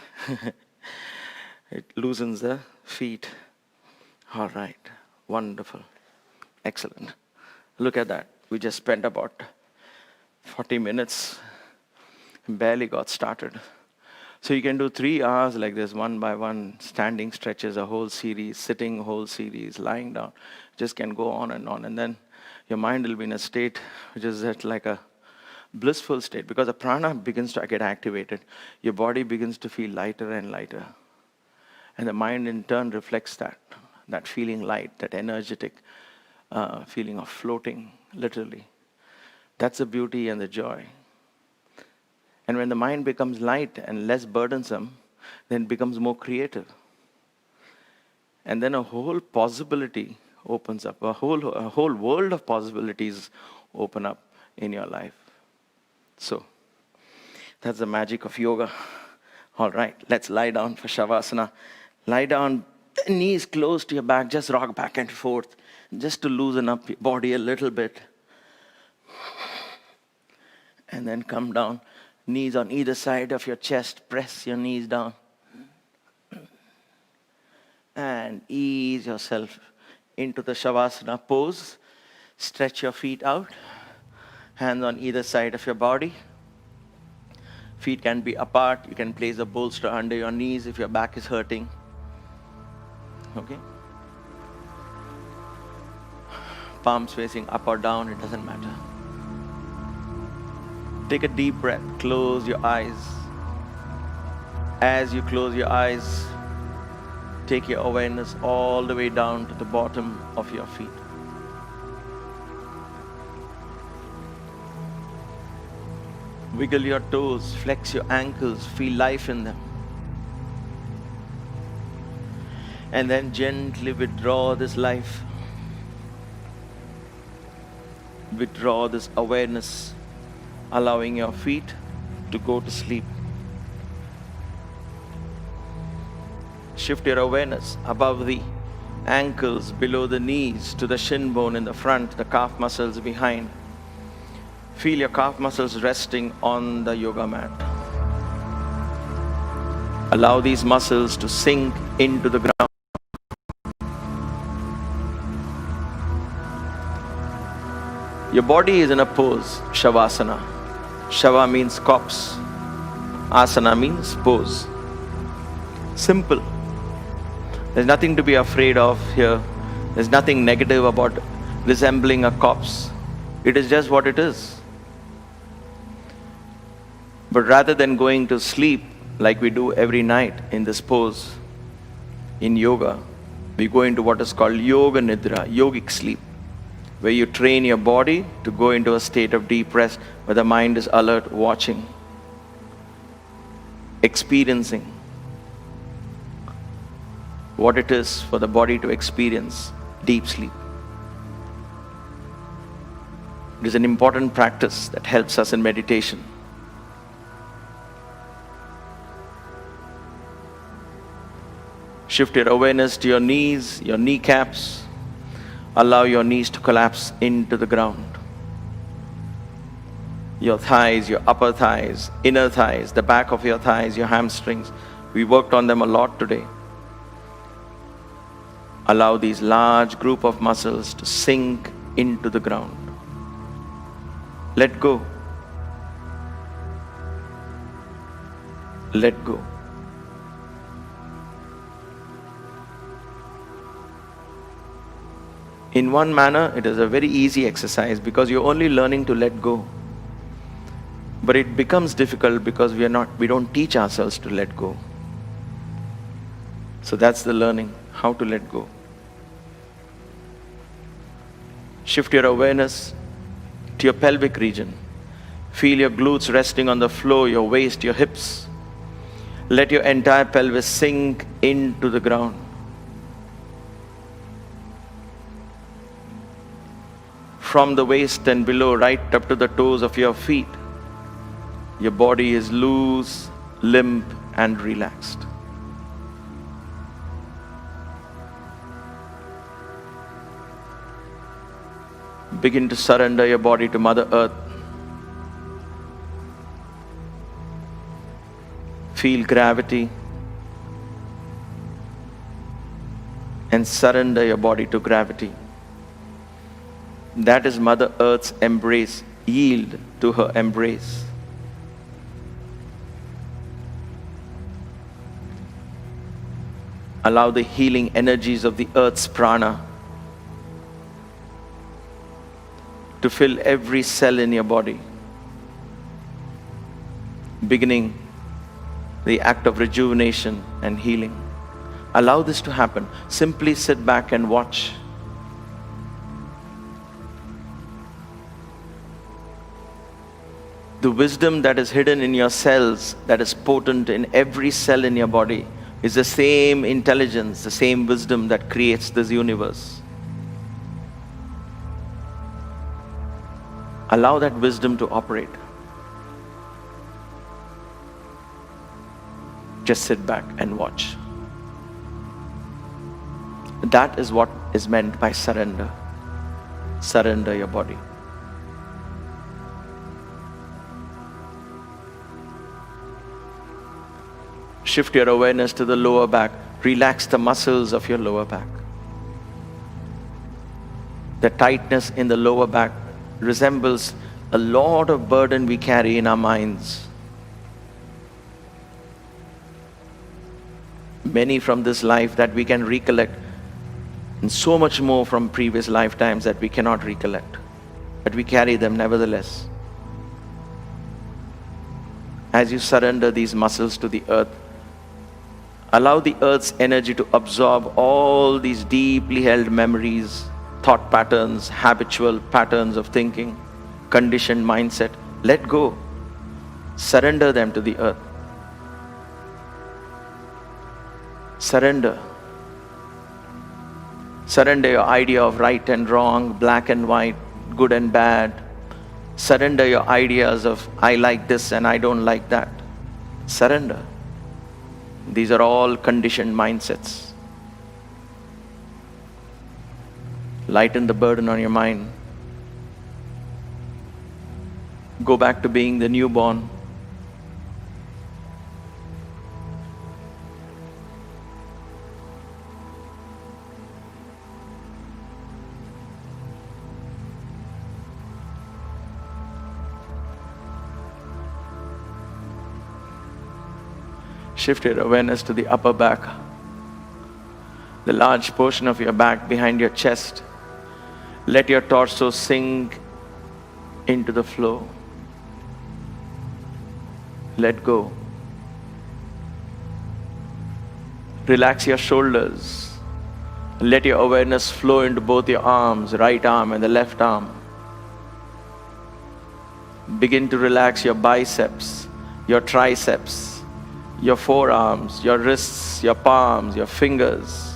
It loosens the feet. All right. Wonderful. Excellent. Look at that. We just spent about 40 minutes. Barely got started. So you can do 3 hours like this, one by one, standing stretches, a whole series, sitting, a whole series, lying down. Just can go on. And then your mind will be in a state which is at like a blissful state. Because the prana begins to get activated. Your body begins to feel lighter and lighter. And the mind in turn reflects that feeling light, that energetic feeling of floating, literally. That's the beauty and the joy. And when the mind becomes light and less burdensome, then it becomes more creative. And then a whole possibility opens up. A whole world of possibilities open up in your life. So, that's the magic of yoga. All right, let's lie down for Savasana. Lie down, knees close to your back. Just rock back and forth. Just to loosen up your body a little bit. And then come down. Knees on either side of your chest. Press your knees down. And ease yourself into the Savasana pose. Stretch your feet out. Hands on either side of your body. Feet can be apart. You can place a bolster under your knees if your back is hurting. Okay? Palms facing up or down, it doesn't matter. Take a deep breath. Close your eyes. As you close your eyes, Take your awareness all the way down to the bottom of your feet. Wiggle your toes, flex your ankles, feel life in them. And then gently withdraw this life. Withdraw this awareness, allowing your feet to go to sleep. Shift your awareness above the ankles, below the knees, to the shin bone in the front, the calf muscles behind. Feel your calf muscles resting on the yoga mat. Allow these muscles to sink into the ground. Your body is in a pose, Savasana. Shava means corpse. Asana means pose. Simple. There's nothing to be afraid of here. There's nothing negative about resembling a corpse. It is just what it is. But rather than going to sleep like we do every night in this pose, in yoga, we go into what is called yoga nidra, yogic sleep, where you train your body to go into a state of deep rest, where the mind is alert, watching, experiencing what it is for the body to experience deep sleep. It is an important practice that helps us in meditation. Shift your awareness to your knees, your kneecaps. Allow your knees to collapse into the ground. Your thighs, your upper thighs, inner thighs, the back of your thighs, your hamstrings. We worked on them a lot today. Allow these large group of muscles to sink into the ground. Let go. Let go. In one manner, it is a very easy exercise because you're only learning to let go. But it becomes difficult because we don't teach ourselves to let go. So that's the learning, how to let go. Shift your awareness to your pelvic region. Feel your glutes resting on the floor, your waist, your hips. Let your entire pelvis sink into the ground. From the waist and below, right up to the toes of your feet, your body is loose, limp, and relaxed. Begin to surrender your body to Mother Earth. Feel gravity and surrender your body to gravity. That is Mother Earth's embrace. Yield to her embrace. Allow the healing energies of the Earth's prana to fill every cell in your body, beginning the act of rejuvenation and healing. Allow this to happen. Simply sit back and watch. The wisdom that is hidden in your cells, that is potent in every cell in your body, is the same intelligence, the same wisdom that creates this universe. Allow that wisdom to operate. Just sit back and watch. That is what is meant by surrender. Surrender your body. Shift your awareness to the lower back. Relax the muscles of your lower back. The tightness in the lower back resembles a lot of burden we carry in our minds. Many from this life that we can recollect, and so much more from previous lifetimes that we cannot recollect. But we carry them nevertheless. As you surrender these muscles to the earth, Allow the earth's energy to absorb all these deeply held memories, thought patterns, habitual patterns of thinking, conditioned mindset. Let go. Surrender them to the earth. Surrender. Surrender your idea of right and wrong, black and white, good and bad. Surrender your ideas of I like this and I don't like that. Surrender. These are all conditioned mindsets. Lighten the burden on your mind. Go back to being the newborn. Shift your awareness to the upper back, the large portion of your back behind your chest. Let your torso sink into the flow. Let go. Relax your shoulders. Let your awareness flow into both your arms, right arm and the left arm. Begin to relax your biceps, your triceps, your forearms, your wrists, your palms, your fingers.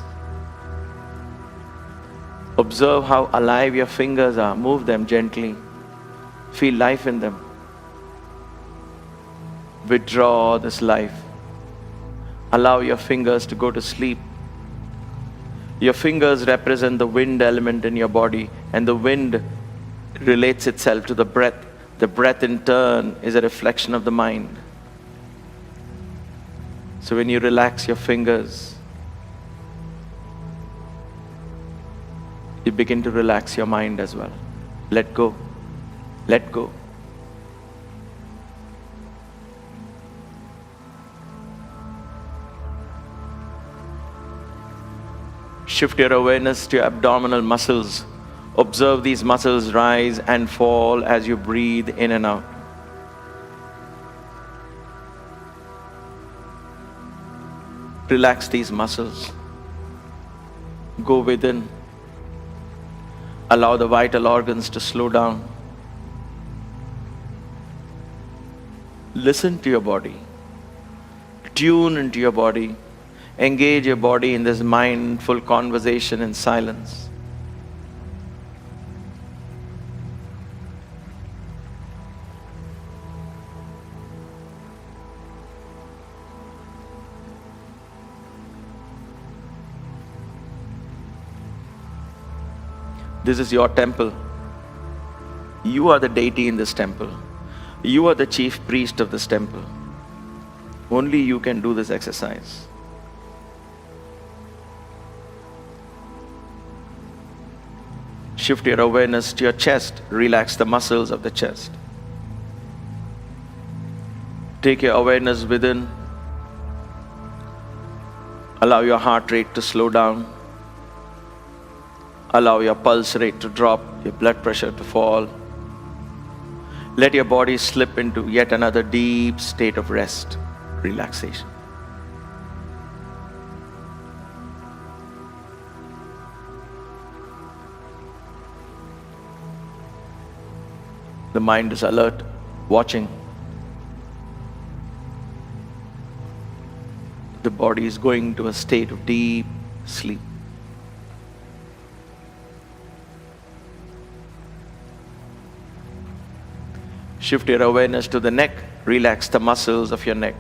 Observe how alive your fingers are. Move them gently. Feel life in them. Withdraw this life. Allow your fingers to go to sleep. Your fingers represent the wind element in your body, and the wind relates itself to the breath. The breath in turn is a reflection of the mind. So when you relax your fingers, you begin to relax your mind as well. Let go. Let go. Shift your awareness to your abdominal muscles. Observe these muscles rise and fall as you breathe in and out. Relax these muscles. Go within. Allow the vital organs to slow down. Listen to your body. Tune into your body. Engage your body in this mindful conversation in silence. This is your temple. You are the deity in this temple. You are the chief priest of this temple. Only you can do this exercise. Shift your awareness to your chest. Relax the muscles of the chest. Take your awareness within. Allow your heart rate to slow down. Allow your pulse rate to drop, your blood pressure to fall. Let your body slip into yet another deep state of rest, relaxation. The mind is alert, watching. The body is going to a state of deep sleep. Shift your awareness to the neck. Relax the muscles of your neck.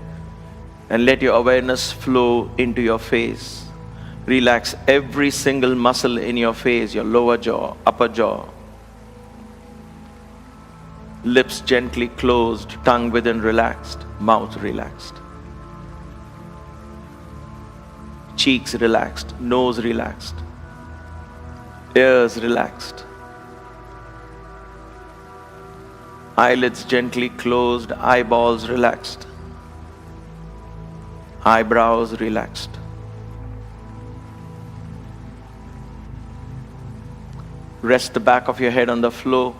And let your awareness flow into your face. Relax every single muscle in your face, your lower jaw, upper jaw. Lips gently closed, tongue within relaxed, mouth relaxed. Cheeks relaxed, nose relaxed. Ears relaxed. Eyelids gently closed, eyeballs relaxed. Eyebrows relaxed. Rest the back of your head on the floor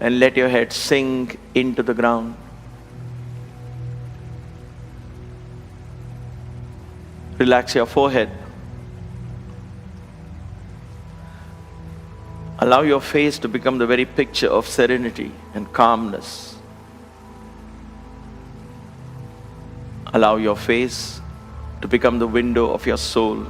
and let your head sink into the ground. Relax your forehead. Allow your face to become the very picture of serenity and calmness. Allow your face to become the window of your soul.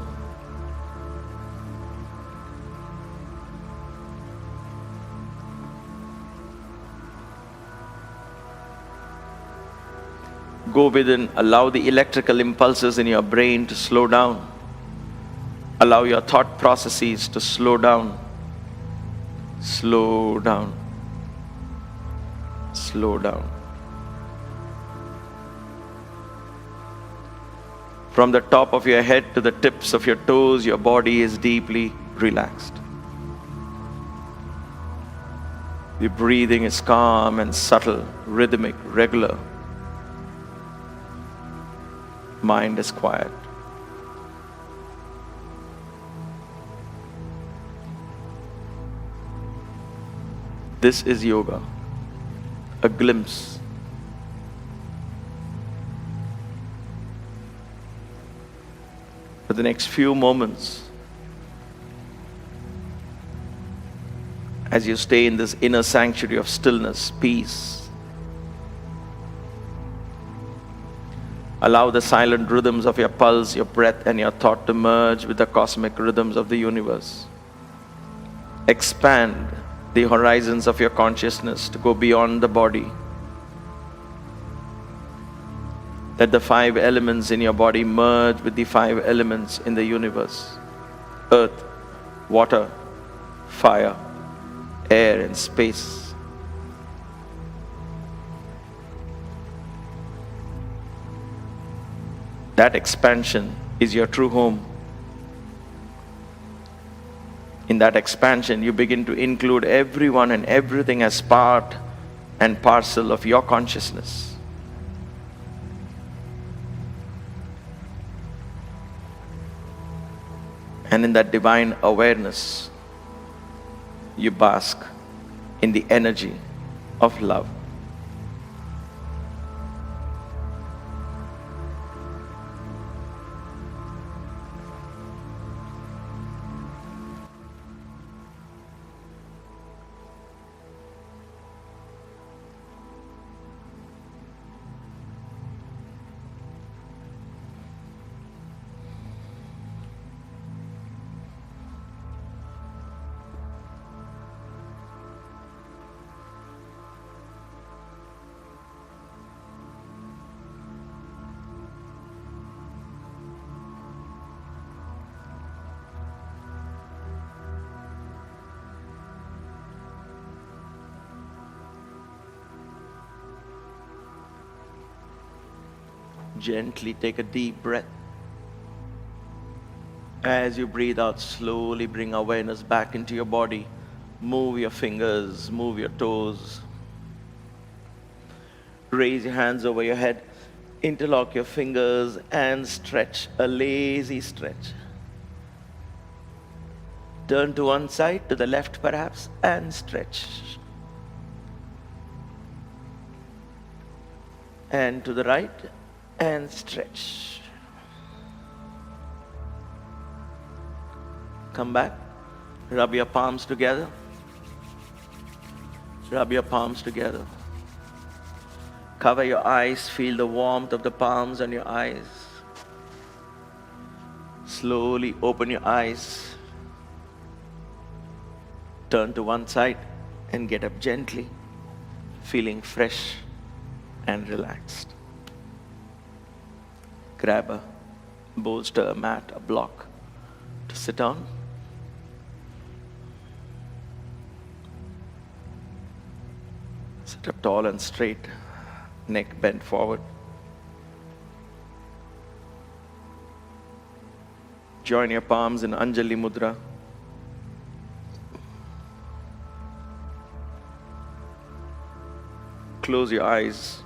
Go within, allow the electrical impulses in your brain to slow down. Allow your thought processes to slow down. Slow down. Slow down. From the top of your head to the tips of your toes, your body is deeply relaxed. The breathing is calm and subtle, rhythmic, regular. Mind is quiet. This is yoga, a glimpse. For the next few moments, as you stay in this inner sanctuary of stillness, peace, allow the silent rhythms of your pulse, your breath, and your thought to merge with the cosmic rhythms of the universe. Expand the horizons of your consciousness to go beyond the body. Let the 5 elements in your body merge with the 5 elements in the universe: earth, water, fire, air, and space. That expansion is your true home. In that expansion, you begin to include everyone and everything as part and parcel of your consciousness. And in that divine awareness, you bask in the energy of love. Gently take a deep breath. As you breathe out, slowly bring awareness back into your body. Move your fingers, move your toes. Raise your hands over your head. Interlock your fingers and stretch, a lazy stretch. Turn to one side, to the left perhaps, and stretch. And to the right, and stretch. Come back. Rub your palms together. Rub your palms together. Cover your eyes. Feel the warmth of the palms on your eyes. Slowly open your eyes. Turn to one side and get up gently, feeling fresh and relaxed. Grab a bolster, a mat, a block to sit on. Sit up tall and straight, neck bent forward. Join your palms in Anjali Mudra. Close your eyes.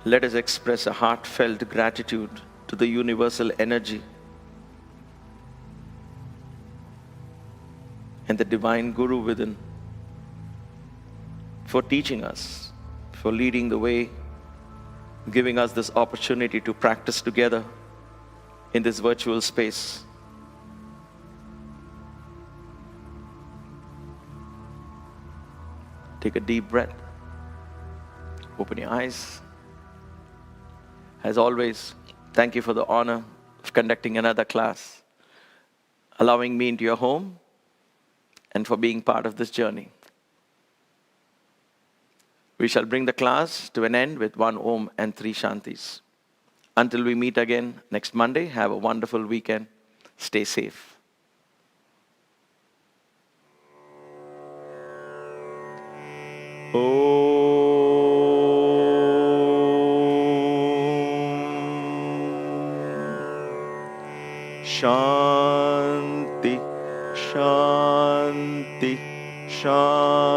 Let us express a heartfelt gratitude to the universal energy and the divine Guru within for teaching us, for for leading the way, giving us this opportunity to practice together in this virtual space. Take a deep breath. Open your eyes. As always, thank you for the honor of conducting another class, allowing me into your home, and for being part of this journey. We shall bring the class to an end with 1 Om and 3 Shantis. Until we meet again next Monday, have a wonderful weekend. Stay safe. Shanti, Shanti, Shanti.